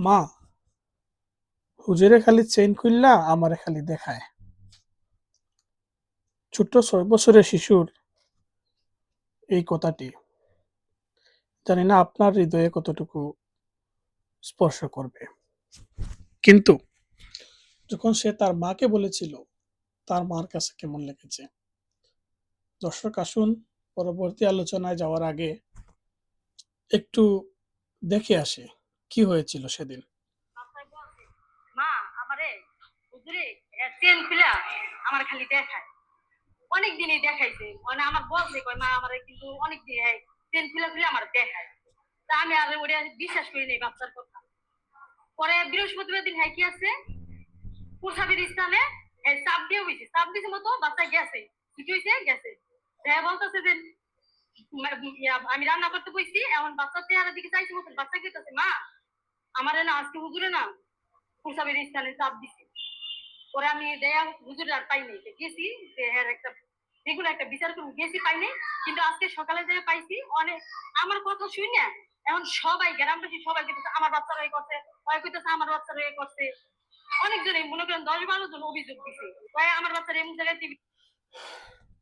মা, হুজুরে খালি চেইন খুইল্লা আমারে খালি দেখায়। ছোট্ট ৬ বছরের শিশুর এই কথাটি জানি না আপনার হৃদয়ে কতটুকু স্পর্শ করবে। কিন্তু যখন সে তার মাকে বলেছিল, তার মার কাছে কেমন লেগেছে। দর্শক আসুন পরবর্তী আলোচনায় যাওয়ার আগে একটু দেখে আসি কি হয়েছিল সেদিন। মা আমারে হুজুরে চেন খুলা আমার খালি দেখায়। অনেক দিনই দেখাইছে মানে আমার বলছে কয় মা আমারে কিন্তু অনেক দিন চেন খুলা খুলে আমার দেখায়। তা আমি আর ওটা বিশ্বাস করি নাই বাচ্চার কথা। পরে বৃহস্পতিবার দিন হ্যাঁ কি আছে প্রসাবের স্থানে চাপ দিয়ে হয়েছে, চাপ দিছে মতো বাচ্চা গেছে, কিছু হয়েছে গেছে। হ্যাঁ বলতেছে যে আমি রান্না করতে বসছি, এমন বাচ্চার চেহারা দিকে চাইছে মতো বাচ্চা গেছে মা আমারে না আজকে হুজুরে না প্রসাবের স্থানে চাপ দিছে। পরে আমি দেয়া হুজুর আর পাই নাই, গেছি যে হ্যাঁ একটা যেগুলো একটা বিচার করবো গেছি পাই নাই, কিন্তু আজকে সকালে যে পাইছি অনেক আমার কথা শুনি না। এখন সবাই গ্রামবাসী সবাই কিন্তু আমার বাচ্চারা এই করছে, কয়েক কইতেছে আমার বাচ্চারা এই করছে, অনেকজনই মনে করেন ১০-১২ জন অভিযোগ দিছে কয়েক আমার বাচ্চারা এমন জায়গায়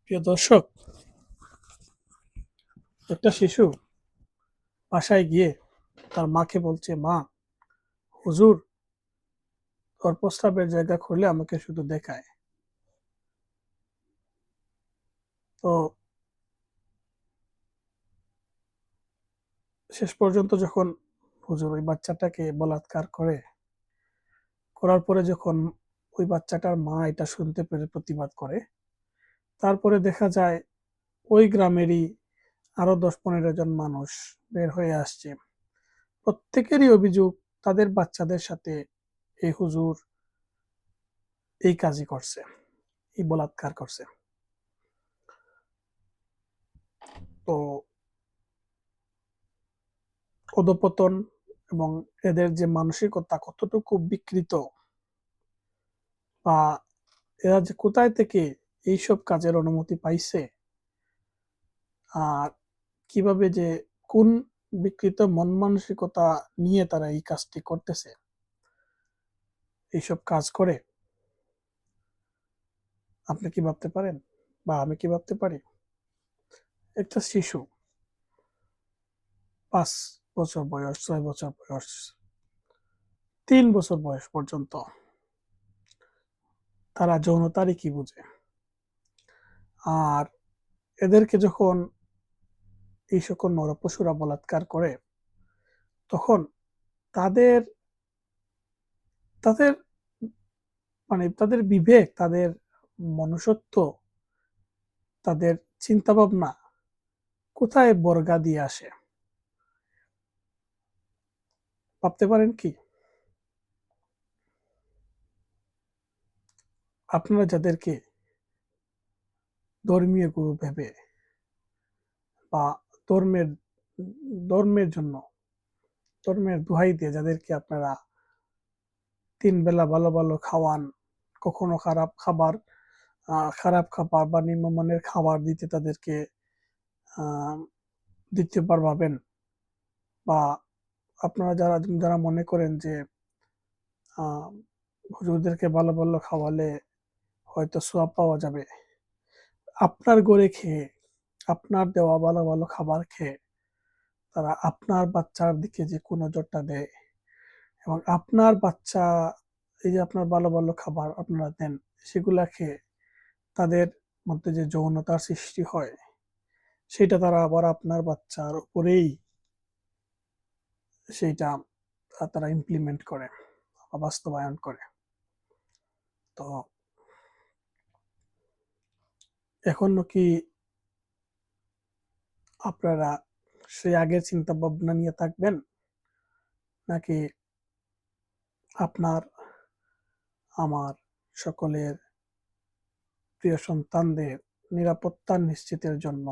প্রিয় দর্শক, একটা শিশু বাসায় গিয়ে তার মাকে বলছে, মা, হুজুর ওর প্রস্রাবের জায়গা খুলে আমাকে শুধু দেখায়। তো শেষ পর্যন্ত যখন হুজুর ওই বাচ্চাটাকে বলাৎকার করার পরে যখন ওই বাচ্চাটার মা এটা শুনতে পেরে প্রতিবাদ করে, তারপরে দেখা যায় ওই গ্রামেরই আরো ১০-১৫ জন মানুষ বের হয়ে আসছে। প্রত্যেকেরই অভিযোগ তাদের বাচ্চাদের সাথে এই হুজুর এই কাজই করছে, এই বলাৎকার করছে। তো অধঃপতন এবং এদের যে মানসিকতা কতটুকু বিকৃত, বা এরা যে কোথায় থেকে এইসব কাজের অনুমতি পাইছে, আর কিভাবে যে কোন বিকৃত মন মানসিকতা নিয়ে তারা এই কাজটি করতেছে, এইসব কাজ করে, আপনি কি ভাবতে পারেন বা আমি কি ভাবতে পারি? একটা শিশু ৫ বছর বয়স, ৬ বছর বয়স, ৩ বছর বয়স পর্যন্ত তারা যৌনতারই কি বুঝে। আর এদেরকে যখন এই সকল নরপশুরা বলাৎকার করে, তখন তাদের তাদের মানে তাদের বিবেক, তাদের মনুষ্যত্ব, তাদের চিন্তা ভাবনা কোথায় বর্গা দিয়ে আসে, ভাবতে পারেন কি? আপনারা যাদেরকে ধর্মীয় গুরু ভেবে বা ধর্মের ধর্মের জন্য ধর্মের দোহাই দিয়ে যাদেরকে আপনারা ৩ বেলা ভালো ভালো খাওয়ান, কখনো খারাপ খাবার বা নিম্নমানের খাবার দিতে তাদেরকে দ্বিতীয়বার ভাবেন, বা আপনারা যারা যারা মনে করেন যে হুজুরদেরকে ভালো ভালো খাওয়ালে হয়তো সোয়াব পাওয়া যাবে, আপনার গড়ে খেয়ে, আপনার দেওয়া ভালো ভালো খাবার খেয়ে তারা আপনার বাচ্চার দিকে যে নজরটা দেয়, এবং আপনার বাচ্চা এই যে আপনার ভালো ভালো খাবার আপনারা দেন, সেগুলা খেয়ে তাদের মধ্যে যে যৌনতার সৃষ্টি হয়, সেটা তারা আবার আপনার বাচ্চার উপরেই সেইটা তারা ইমপ্লিমেন্ট করে বা বাস্তবায়ন করে। তো এখনো কি আপনারা সেই আগের চিন্তা ভাবনা নিয়ে থাকবেন, নাকি আপনার আমার সকলের প্রিয় সন্তানদের নিরাপত্তা নিশ্চিতের জন্য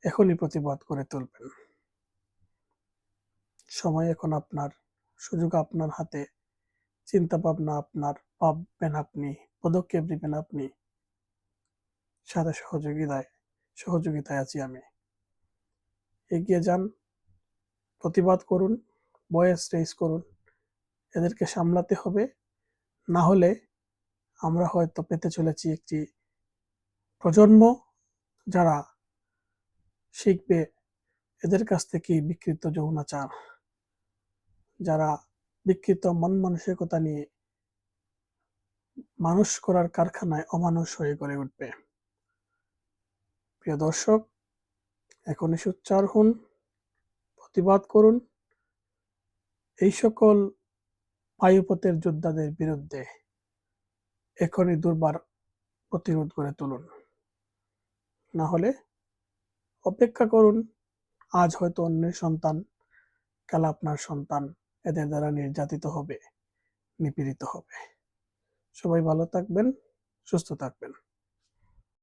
এখনই প্রতিবাদ করে তুলবেন? সময় এখন আপনার, সুযোগ আপনার হাতে, চিন্তা ভাবনা আপনার, ভাববেন আপনি, পদক্ষেপ নেবেন আপনি, সাথে সহযোগিতায় আছি আমি। এগিয়ে যান, প্রতিবাদ করুন, ভয়েস রেজ করুন, এদেরকে সামলাতে হবে। না হলে আমরা হয়তো পেতে চলেছি একটি প্রজন্ম যারা শিখবে এদের কাছ থেকেই বিকৃত যৌনাচার, যারা বিকৃত মন মানসিকতা নিয়ে মানুষ করার কারখানায় অমানুষ হয়ে গড়ে উঠবে। প্রিয় দর্শক, এখনই সোচ্চার হন, প্রতিবাদ করুন এই সকল বায়ুপথের যোদ্ধাদের বিরুদ্ধে। এখনই দুর্বার প্রতিরোধ গড়ে তুলুন। না হলে অপেক্ষা করুন, আজ হয়তো অন্যের সন্তান, কাল আপনার সন্তান এদের দ্বারা নির্যাতিত হবে, নিপীড়িত হবে। সবাই ভালো থাকবেন, সুস্থ থাকবেন।